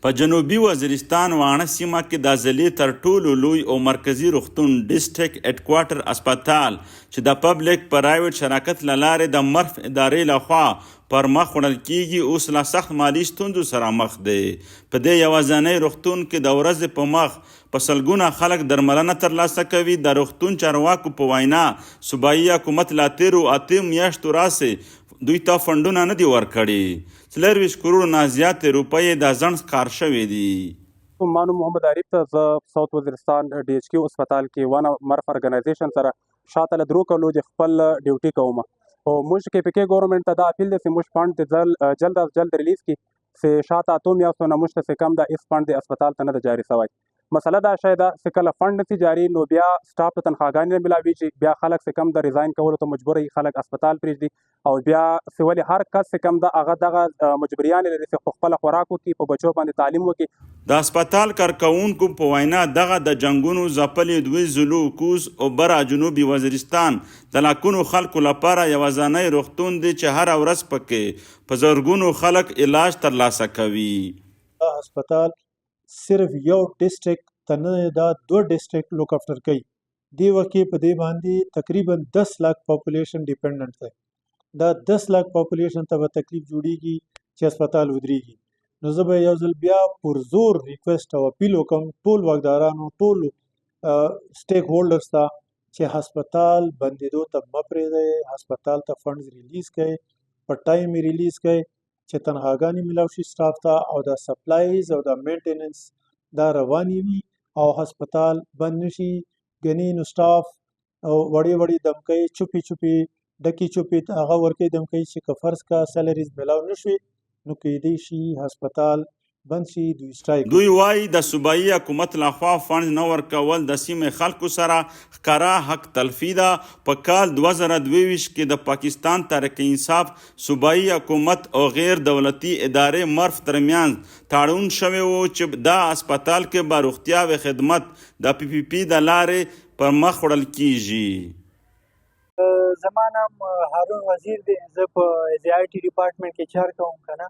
په جنوبي وزیرستان واڼه سیمه کې د ضلعې تر ټولو لوی او مرکزي روغتون ډیسټرکټ هډکواټر اسپتال چې د پبلک پرایویټ شراکت له لارې د مرف ادارې لخوا پر مخ وړل کیږي اوس له سخت مالي ستونزو سره مخ دی. په دې یوازینی روغتون کې د ورځې په مخ په سلګونه خلک درملنه ترلاسه کوي. د روغتون چارواکو په وینا صوبایي حکومت لا تیرو 8 میاشتو راسې دوی ته فنډونه نه دي ورکړي. 40 کروڑ نه زیاتې روپۍ د ځنډ کار شوي دي. مانو محمد عارف ته زه ساوث وزیرستان ډي ایچ کیو اسپتال کې ونه مرف ارګنایزیشن سره شاته له درو کلو د خپل ډیوټي کوم او موږ کې پکې ګورنمنت ته دا اپیل دی چې موږ فنډ جلد از جلد ریلیز کی چې شاته 8 میاشتو نه موږ ته کم د اس فنډ د اسپتال ته نه جاری شوی. مسله دا شاید چې کله فنډ نشي جاری نو بیا سټاف ته تنخواګانې نه ملاویږي، بیا خلک چې کم د ریزاین کولو ته مجبور وي، خلک اسپتال پرېږدي او بیا چې ولې هر کس چې کم د هغه دغه مجبوریانې لري چې خپله خوراک وکړي، په بچو باندې تعلیم وکړي. د اسپتال کارکوونکو په وینا دغه د جنګونو ځپلې دوی ضلعو کوز او برا جنوبي وزیرستان د لاکونو خلکو لپاره یوازینی روغتون دی چې هره ورځ پکې په زرګونو خلک علاج ترلاسه کوي. اسپتال صرف یو ډیسټرکټ ته نه دا 2 ډیسټرکټ لوک افټر کوي. دی وخت په دې باندې تقریبا 10 लाख پاپولیشن ډیپندنٹ دی. دا 10 लाख پاپولیشن ته به تکلیف جوړیږي چې اسپتال ودرېږي. نو زه به یو ځل بیا پر زور ریکویسټ او اپیل وکړم ټول واکدارانو، ټول سټیک هولډرز ته چې هسپتال بندېدو ته مه پرېږدئ، هسپتال ته فنډز ریلیز کړئ، په ټایم یې ریلیز کړئ چې تنخواګانې میلاو شي سټاف ته او د سپلایز او د مینټیننس دا روانې وي او هسپتال بند نشي. ګنې نو سټاف او وړې دمکۍ چوپې ډکې چوپې هغه ورکوي دمکۍ چې که فرض کا سیلریز میلاو نشوي نو کیدای شي هسپتال بند شي. دوی وایي د صوبایي حکومت لخوا فنډ نه ورکول د سیمې خلکو سره ښکاره حق تلفي ده. په کال 2022 کې د پاکستان تحریک انصاف، صوبایي حکومت او غیر دولتي ادارې مرف ترمنځ تړون شوی و چې دا اسپتال کې به روغتیا و خدمت د پی پی پی د لارې پر مخ وړل کیږي. زما نام هارون وزیر دی، زه په د آی ټي ډپارټمنټ کې چار کوم کنه.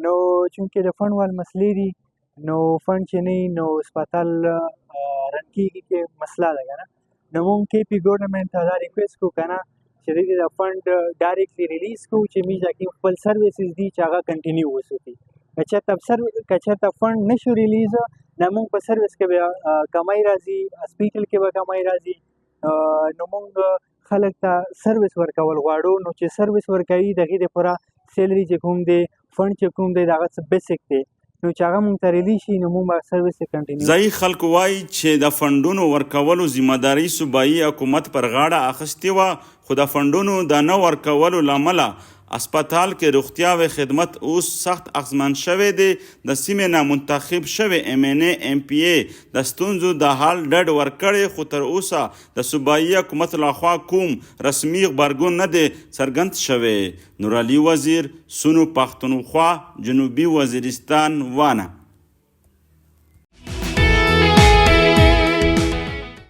نو چونکې د فنډ وال مسلې دي نو فنډ چې نه نو اسپتال رن کېږي کې مسله ده کنه. نو موږ کې پی ګورنمنټ ته دا ریکویسټ کوو کنه چې دوی د فنډ ډایرکټلی ریلیز کوو چې موږ کې خپل سرویسز دي چې هغه کنټینیو وساتي. که چېرته فنډ نشو ریلیز نو موږ په سرویس کې به کمای راځي، هسپیټل کې به کمای راځي. نو موږ خلک ته سرویس ورکول غواړو. نو چې سرویس ورکوي د هغې دپاره سیلري چې کوم دی، فنډ چې کوم دی د هغه څه بیسک دی، نو چې هغه موږ ته ریلیز شي نو موږ به سرویس یې کنټینیو. ځایي خلکو وایي چې د فنډونو ورکولو ذمهداري صوبایي حکومت پر غاړه اخیستې وه، خو د فنډونو د نه ورکولو له امله اسپتال کې روغتیا و خدمت اوس سخت اغیزمن شوی دی. د سیمې نه منتخب شوی MNA د ستونزو د حل ډډ ورکړی، خو تر اوسه د صوبایي حکومت لخوا کوم رسمي غبرګون نه دی څرګند شوی. نورعلي وزیر، سونو پښتونخوا، جنوبي وزیرستان، وانه.